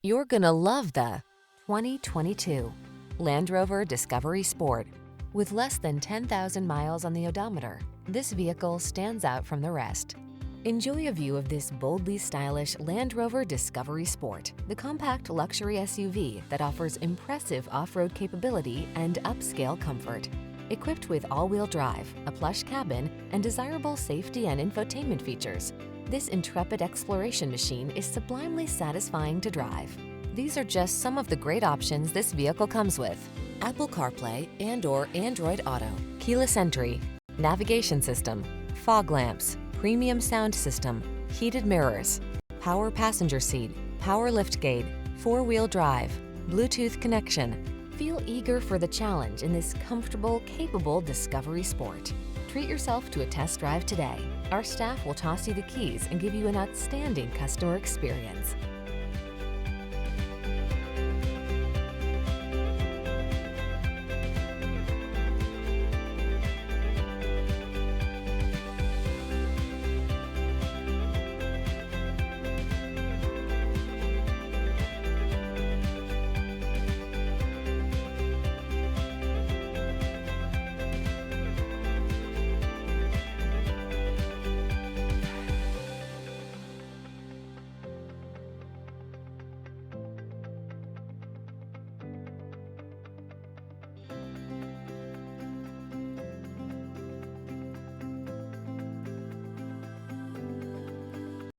You're gonna love the 2022 Landrover Discovery Sport. With less than 10,000 miles on the odometer, this vehicle stands out from the rest. Enjoy a view of this boldly stylish Landrover Discovery Sport, the compact luxury SUV that offers impressive off-road capability and upscale comfort. Equipped with all-wheel drive, a plush cabin, and desirable safety and infotainment features, this intrepid exploration machine is sublimely satisfying to drive. These are just some of the great options this vehicle comes with: Apple CarPlay and/or Android Auto, keyless entry, navigation system, fog lamps, premium sound system, heated mirrors, power passenger seat, power liftgate, four-wheel drive, Bluetooth connection. Feel eager for the challenge in this comfortable, capable Discovery Sport. Treat yourself to a test drive today. Our staff will toss you the keys and give you an outstanding customer experience.